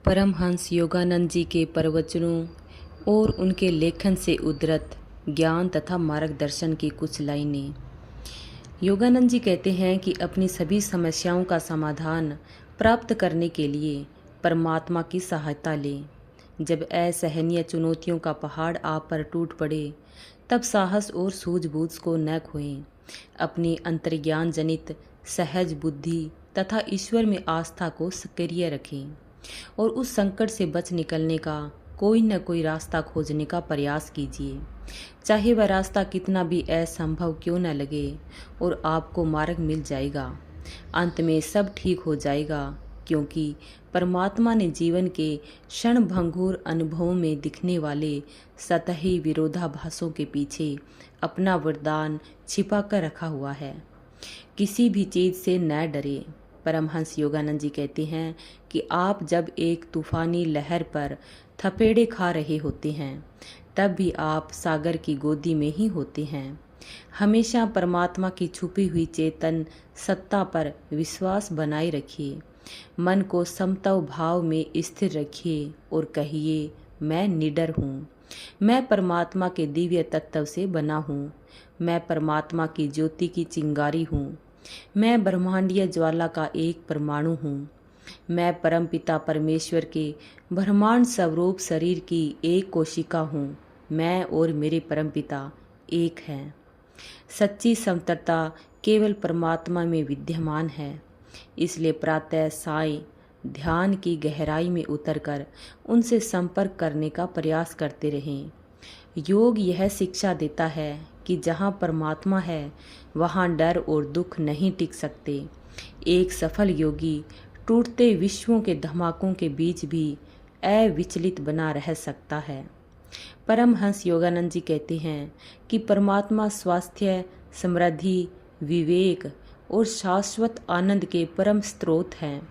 परमहंस योगानंद जी के प्रवचनों और उनके लेखन से उद्धृत ज्ञान तथा मार्गदर्शन की कुछ लाइनें। योगानंद जी कहते हैं कि अपनी सभी समस्याओं का समाधान प्राप्त करने के लिए परमात्मा की सहायता लें। जब असहनीय चुनौतियों का पहाड़ आप पर टूट पड़े, तब साहस और सूझबूझ को न खोएं। अपनी अंतर्ज्ञान जनित सहज बुद्धि तथा ईश्वर में आस्था को सक्रिय रखें और उस संकट से बच निकलने का कोई न कोई रास्ता खोजने का प्रयास कीजिए, चाहे वह रास्ता कितना भी असंभव क्यों न लगे, और आपको मार्ग मिल जाएगा। अंत में सब ठीक हो जाएगा, क्योंकि परमात्मा ने जीवन के क्षणभंगुर अनुभवों में दिखने वाले सतही विरोधाभासों के पीछे अपना वरदान छिपा कर रखा हुआ है। किसी भी चीज़ से न डरे। परमहंस योगानंद जी कहते हैं कि आप जब एक तूफानी लहर पर थपेड़े खा रहे होते हैं, तब भी आप सागर की गोदी में ही होते हैं। हमेशा परमात्मा की छुपी हुई चेतन सत्ता पर विश्वास बनाए रखिए। मन को समतव भाव में स्थिर रखिए और कहिए, मैं निडर हूँ। मैं परमात्मा के दिव्य तत्व से बना हूँ। मैं परमात्मा की ज्योति की चिंगारी हूँ। मैं ब्रह्मांडीय ज्वाला का एक परमाणु हूँ। मैं परमपिता परमेश्वर के ब्रह्मांड स्वरूप शरीर की एक कोशिका हूँ। मैं और मेरे परमपिता एक हैं। सच्ची समतरता केवल परमात्मा में विद्यमान है। इसलिए प्रातः साय ध्यान की गहराई में उतरकर उनसे संपर्क करने का प्रयास करते रहें। योग यह शिक्षा देता है कि जहाँ परमात्मा है, वहाँ डर और दुख नहीं टिक सकते। एक सफल योगी टूटते विश्वों के धमाकों के बीच भी अविचलित बना रह सकता है। परमहंस योगानंद जी कहते हैं कि परमात्मा स्वास्थ्य, समृद्धि, विवेक और शाश्वत आनंद के परम स्रोत हैं।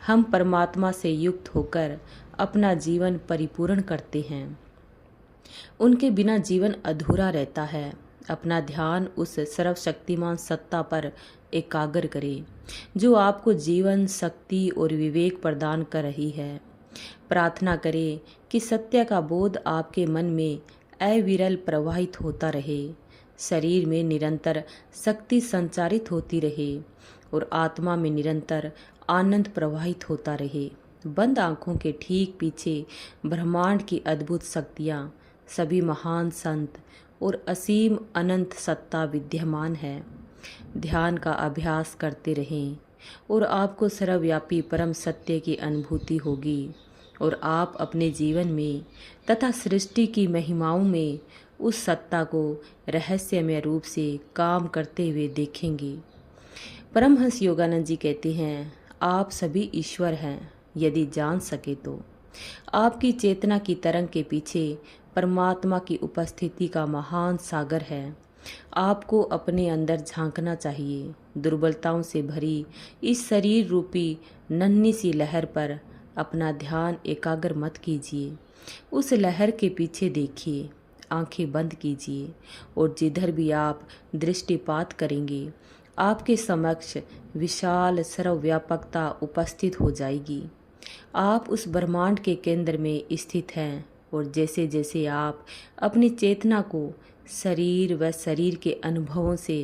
हम परमात्मा से युक्त होकर अपना जीवन परिपूर्ण करते हैं। उनके बिना जीवन अधूरा रहता है। अपना ध्यान उस सर्वशक्तिमान सत्ता पर एकाग्र करें, जो आपको जीवन, शक्ति और विवेक प्रदान कर रही है। प्रार्थना करें कि सत्य का बोध आपके मन में अविरल प्रवाहित होता रहे, शरीर में निरंतर शक्ति संचारित होती रहे और आत्मा में निरंतर आनंद प्रवाहित होता रहे। बंद आंखों के ठीक पीछे ब्रह्मांड की अद्भुत शक्तियाँ, सभी महान संत और असीम अनंत सत्ता विद्यमान है। ध्यान का अभ्यास करते रहें और आपको सर्वव्यापी परम सत्य की अनुभूति होगी और आप अपने जीवन में तथा सृष्टि की महिमाओं में उस सत्ता को रहस्यमय रूप से काम करते हुए देखेंगे। परमहंस योगानंद जी कहते हैं, आप सभी ईश्वर हैं यदि जान सके तो। आपकी चेतना की तरंग के पीछे परमात्मा की उपस्थिति का महान सागर है। आपको अपने अंदर झांकना चाहिए। दुर्बलताओं से भरी इस शरीर रूपी नन्ही सी लहर पर अपना ध्यान एकाग्र मत कीजिए। उस लहर के पीछे देखिए, आंखें बंद कीजिए और जिधर भी आप दृष्टिपात करेंगे, आपके समक्ष विशाल सर्वव्यापकता उपस्थित हो जाएगी। आप उस ब्रह्मांड के केंद्र में स्थित हैं और जैसे जैसे आप अपनी चेतना को शरीर व शरीर के अनुभवों से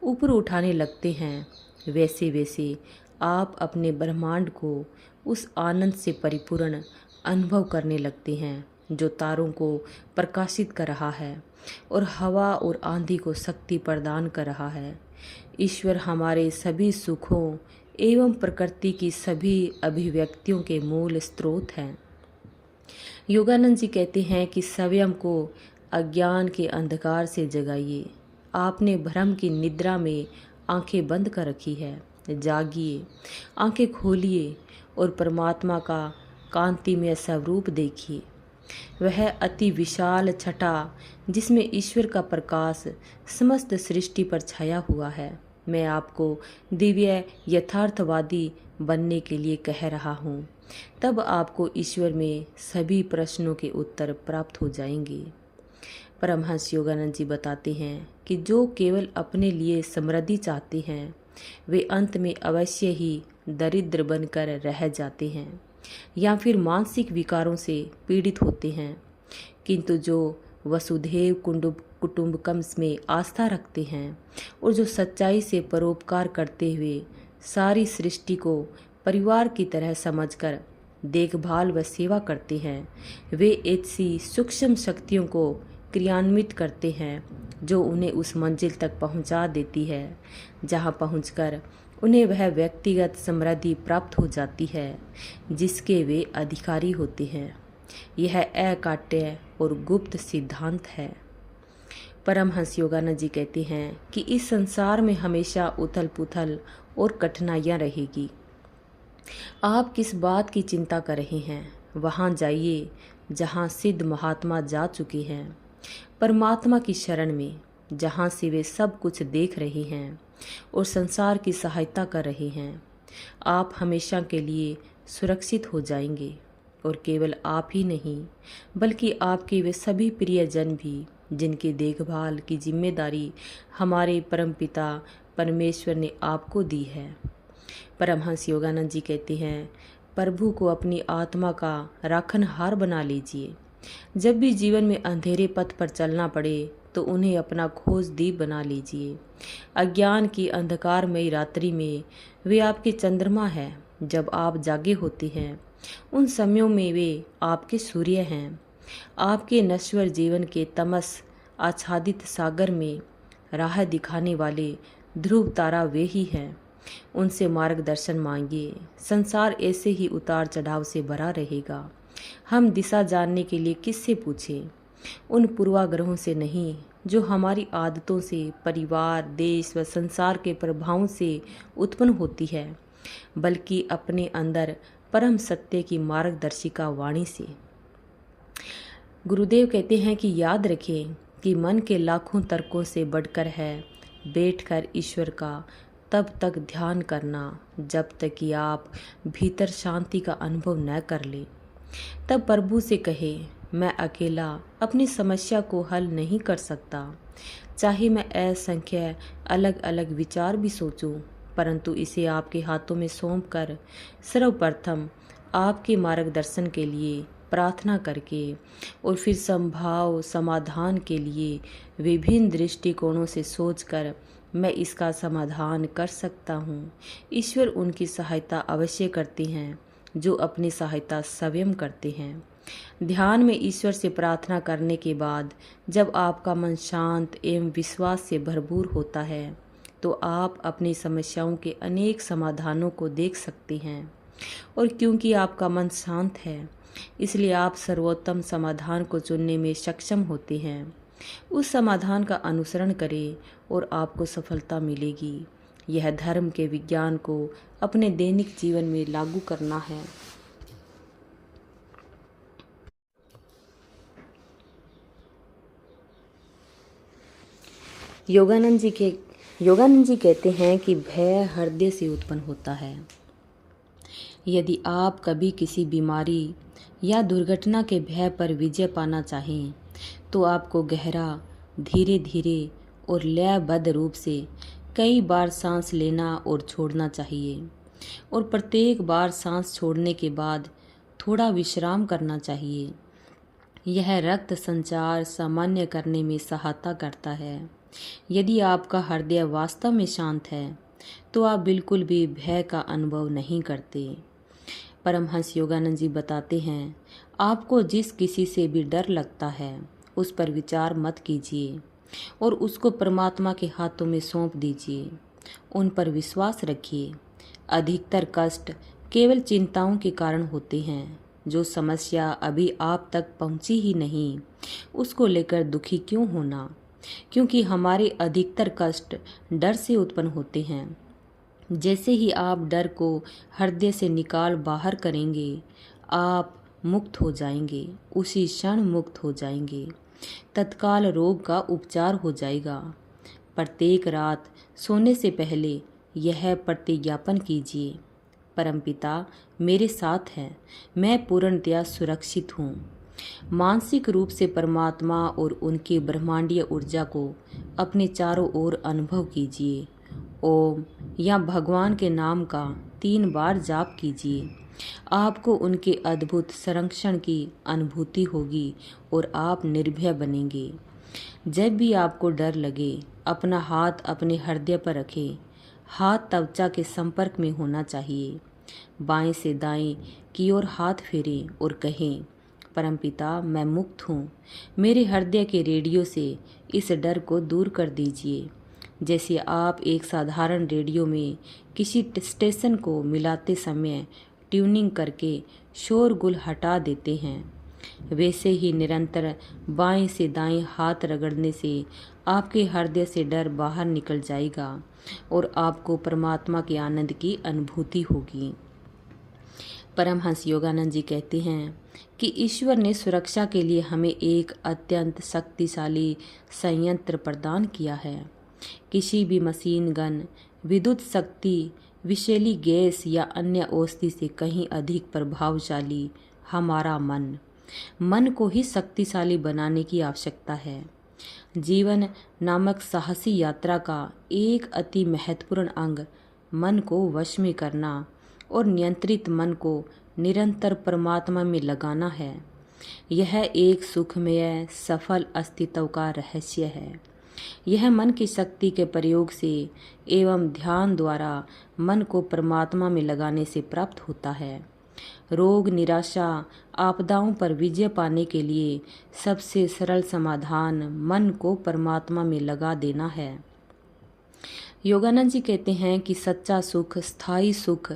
ऊपर उठाने लगते हैं, वैसे वैसे आप अपने ब्रह्मांड को उस आनंद से परिपूर्ण अनुभव करने लगते हैं, जो तारों को प्रकाशित कर रहा है और हवा और आंधी को शक्ति प्रदान कर रहा है। ईश्वर हमारे सभी सुखों एवं प्रकृति की सभी अभिव्यक्तियों के मूल स्रोत हैं। योगानंद जी कहते हैं कि स्वयं को अज्ञान के अंधकार से जगाइए। आपने भ्रम की निद्रा में आंखें बंद कर रखी है। जागिए, आंखें खोलिए और परमात्मा का कांतिमय स्वरूप देखिए। वह अति विशाल छटा जिसमें ईश्वर का प्रकाश समस्त सृष्टि पर छाया हुआ है। मैं आपको दिव्य यथार्थवादी बनने के लिए कह रहा हूँ। तब आपको ईश्वर में सभी प्रश्नों के उत्तर प्राप्त हो जाएंगे। परमहंस योगानंद जी बताते हैं कि जो केवल अपने लिए समृद्धि चाहते हैं, वे अंत में अवश्य ही दरिद्र बनकर रह जाते हैं। या फिर मानसिक विकारों से पीड़ित होते हैं। किंतु जो वसुधैव कुटुंबकम में आस्था रखते हैं और जो सच्चाई से परोपकार करते हुए सारी सृष्टि को परिवार की तरह समझकर देखभाल व सेवा करते हैं, वे ऐसी सूक्ष्म शक्तियों को क्रियान्वित करते हैं जो उन्हें उस मंजिल तक पहुंचा देती है जहां पहुंचकर उन्हें वह व्यक्तिगत समृद्धि प्राप्त हो जाती है जिसके वे अधिकारी होते हैं। यह अकाट्य और गुप्त सिद्धांत है। परमहंस योगानंद जी कहते हैं कि इस संसार में हमेशा उथल पुथल और कठिनाइयाँ रहेगी। आप किस बात की चिंता कर रहे हैं, वहाँ जाइए जहाँ सिद्ध महात्मा जा चुके हैं, परमात्मा की शरण में, जहाँ से वे सब कुछ देख रहे हैं और संसार की सहायता कर रहे हैं। आप हमेशा के लिए सुरक्षित हो जाएंगे और केवल आप ही नहीं बल्कि आपके वे सभी प्रियजन भी जिनकी देखभाल की जिम्मेदारी हमारे परमपिता परमेश्वर ने आपको दी है। परमहंस योगानंद जी कहते हैं, प्रभु को अपनी आत्मा का राखनहार बना लीजिए। जब भी जीवन में अंधेरे पथ पर चलना पड़े तो उन्हें अपना खोज दीप बना लीजिए। अज्ञान की अंधकारमयी रात्रि में वे आपके चंद्रमा हैं। जब आप जागे होते हैं उन समयों में वे आपके सूर्य हैं। आपके नश्वर जीवन के तमस आच्छादित सागर में राह दिखाने वाले ध्रुव तारा वे ही हैं। उनसे मार्गदर्शन मांगिए। संसार ऐसे ही उतार चढ़ाव से भरा रहेगा। हम दिशा जानने के लिए किससे पूछें? उन पूर्वाग्रहों से नहीं जो हमारी आदतों से, परिवार, देश व संसार के प्रभावों से उत्पन्न होती है, बल्कि अपने अंदर परम सत्य की मार्गदर्शिका वाणी से। गुरुदेव कहते हैं कि याद रखें कि मन के लाखों तर्कों से बढ़कर है बैठकर ईश्वर का तब तक ध्यान करना जब तक कि आप भीतर शांति का अनुभव न कर ले। तब प्रभु से कहे, मैं अकेला अपनी समस्या को हल नहीं कर सकता, चाहे मैं असंख्य अलग अलग विचार भी सोचूं, परंतु इसे आपके हाथों में सौंप कर सर्वप्रथम आपके मार्गदर्शन के लिए प्रार्थना करके और फिर संभाव समाधान के लिए विभिन्न दृष्टिकोणों से सोचकर मैं इसका समाधान कर सकता हूँ। ईश्वर उनकी सहायता अवश्य करते हैं जो अपनी सहायता स्वयं करते हैं। ध्यान में ईश्वर से प्रार्थना करने के बाद जब आपका मन शांत एवं विश्वास से भरपूर होता है तो आप अपनी समस्याओं के अनेक समाधानों को देख सकते हैं। और क्योंकि आपका मन शांत है इसलिए आप सर्वोत्तम समाधान को चुनने में सक्षम होते हैं। उस समाधान का अनुसरण करें और आपको सफलता मिलेगी। यह धर्म के विज्ञान को अपने दैनिक जीवन में लागू करना है। योगानंद जी कहते हैं कि भय हृदय से उत्पन्न होता है। यदि आप कभी किसी बीमारी या दुर्घटना के भय पर विजय पाना चाहें तो आपको गहरा, धीरे धीरे और लयबद्ध रूप से कई बार सांस लेना और छोड़ना चाहिए और प्रत्येक बार सांस छोड़ने के बाद थोड़ा विश्राम करना चाहिए। यह रक्त संचार सामान्य करने में सहायता करता है। यदि आपका हृदय वास्तव में शांत है तो आप बिल्कुल भी भय का अनुभव नहीं करते। परमहंस योगानंद जी बताते हैं, आपको जिस किसी से भी डर लगता है उस पर विचार मत कीजिए और उसको परमात्मा के हाथों में सौंप दीजिए। उन पर विश्वास रखिए। अधिकतर कष्ट केवल चिंताओं के कारण होते हैं। जो समस्या अभी आप तक पहुंची ही नहीं उसको लेकर दुखी क्यों होना, क्योंकि हमारे अधिकतर कष्ट डर से उत्पन्न होते हैं। जैसे ही आप डर को हृदय से निकाल बाहर करेंगे आप मुक्त हो जाएंगे, उसी क्षण मुक्त हो जाएंगे। तत्काल रोग का उपचार हो जाएगा। प्रत्येक रात सोने से पहले यह प्रतिज्ञापन कीजिए, परमपिता मेरे साथ हैं, मैं पूर्णतया सुरक्षित हूँ। मानसिक रूप से परमात्मा और उनकी ब्रह्मांडीय ऊर्जा को अपने चारों ओर अनुभव कीजिए ओम या भगवान के नाम का 3 बार जाप कीजिए। आपको उनके अद्भुत संरक्षण की अनुभूति होगी और आप निर्भय बनेंगे। जब भी आपको डर लगे, अपना हाथ अपने हृदय पर रखें। हाथ त्वचा के संपर्क में होना चाहिए। बाएं से दाएं की ओर हाथ फेरें और कहें, परमपिता मैं मुक्त हूँ। मेरे हृदय के रेडियो से इस डर को दूर कर दीजिए। जैसे आप एक साधारण रेडियो में किसी स्टेशन को मिलाते समय ट्यूनिंग करके शोरगुल हटा देते हैं, वैसे ही निरंतर बाएं से दाएं हाथ रगड़ने से आपके हृदय से डर बाहर निकल जाएगा और आपको परमात्मा के आनंद की अनुभूति होगी। परमहंस योगानंद जी कहते हैं कि ईश्वर ने सुरक्षा के लिए हमें एक अत्यंत शक्तिशाली संयंत्र प्रदान किया है। किसी भी मशीन गन, विद्युत शक्ति, विषैली गैस या अन्य औषधि से कहीं अधिक प्रभावशाली हमारा मन को ही शक्तिशाली बनाने की आवश्यकता है। जीवन नामक साहसी यात्रा का एक अति महत्वपूर्ण अंग मन को वश में करना और नियंत्रित मन को निरंतर परमात्मा में लगाना है। यह एक सुखमय सफल अस्तित्व का रहस्य है। यह मन की शक्ति के प्रयोग से एवं ध्यान द्वारा मन को परमात्मा में लगाने से प्राप्त होता है। रोग, निराशा, आपदाओं पर विजय पाने के लिए सबसे सरल समाधान मन को परमात्मा में लगा देना है। योगानंद जी कहते हैं कि सच्चा सुख, स्थायी सुख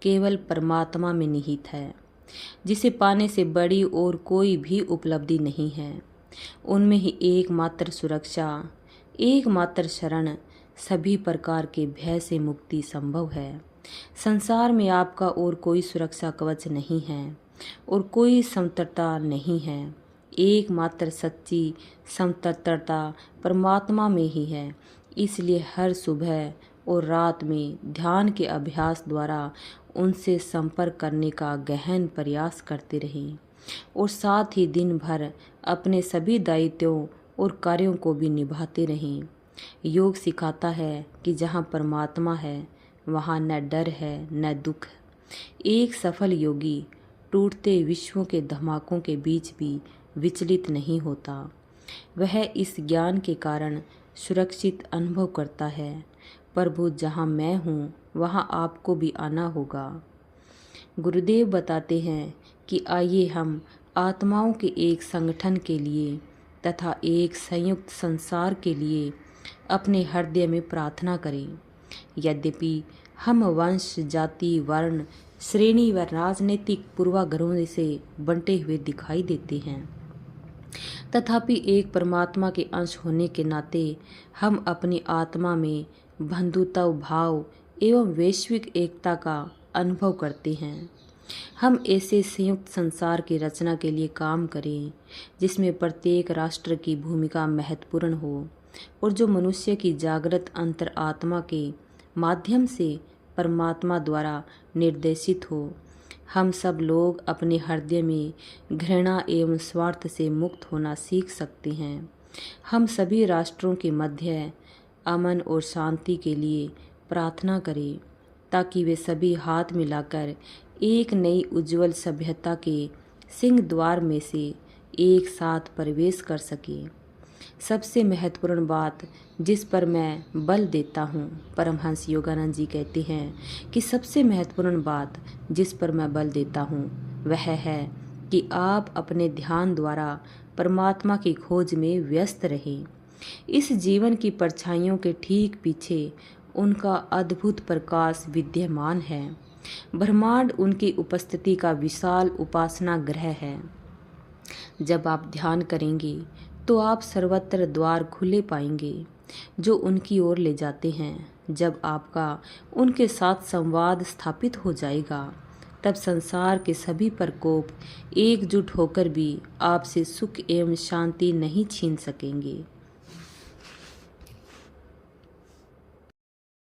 केवल परमात्मा में निहित है, जिसे पाने से बड़ी और कोई भी उपलब्धि नहीं है। उनमें ही एकमात्र सुरक्षा, एकमात्र शरण, सभी प्रकार के भय से मुक्ति संभव है। संसार में आपका और कोई सुरक्षा कवच नहीं है और कोई स्वतंत्रता नहीं है। एकमात्र सच्ची स्वतंत्रता परमात्मा में ही है। इसलिए हर सुबह और रात में ध्यान के अभ्यास द्वारा उनसे संपर्क करने का गहन प्रयास करते रहें और साथ ही दिन भर अपने सभी दायित्वों और कार्यों को भी निभाते रहें। योग सिखाता है कि जहाँ परमात्मा है वहाँ न डर है न दुख। एक सफल योगी टूटते विश्वों के धमाकों के बीच भी विचलित नहीं होता। वह इस ज्ञान के कारण सुरक्षित अनुभव करता है। प्रभु जहाँ मैं हूँ वहाँ आपको भी आना होगा। गुरुदेव बताते हैं कि आइए हम आत्माओं के एक संगठन के लिए तथा एक संयुक्त संसार के लिए अपने हृदय में प्रार्थना करें। यद्यपि हम वंश, जाति, वर्ण, श्रेणी व राजनीतिक पूर्वाग्रहों से बंटे हुए दिखाई देते हैं, तथापि एक परमात्मा के अंश होने के नाते हम अपनी आत्मा में बंधुत्व भाव एवं वैश्विक एकता का अनुभव करते हैं। हम ऐसे संयुक्त संसार की रचना के लिए काम करें जिसमें प्रत्येक राष्ट्र की भूमिका महत्वपूर्ण हो और जो मनुष्य की जागृत अंतर आत्मा के माध्यम से परमात्मा द्वारा निर्देशित हो। हम सब लोग अपने हृदय में घृणा एवं स्वार्थ से मुक्त होना सीख सकते हैं। हम सभी राष्ट्रों के मध्य अमन और शांति के लिए प्रार्थना करें ताकि वे सभी हाथ मिलाकर एक नई उज्जवल सभ्यता के सिंह द्वार में से एक साथ प्रवेश कर सकें। सबसे महत्वपूर्ण बात जिस पर मैं बल देता हूँ, परमहंस योगानंद जी कहते हैं कि सबसे महत्वपूर्ण बात जिस पर मैं बल देता हूँ वह है कि आप अपने ध्यान द्वारा परमात्मा की खोज में व्यस्त रहें। इस जीवन की परछाइयों के ठीक पीछे उनका अद्भुत प्रकाश विद्यमान है। ब्रह्मांड उनकी उपस्थिति का विशाल उपासना गृह है। जब आप ध्यान करेंगे तो आप सर्वत्र द्वार खुले पाएंगे जो उनकी ओर ले जाते हैं। जब आपका उनके साथ संवाद स्थापित हो जाएगा तब संसार के सभी प्रकोप एकजुट होकर भी आपसे सुख एवं शांति नहीं छीन सकेंगे।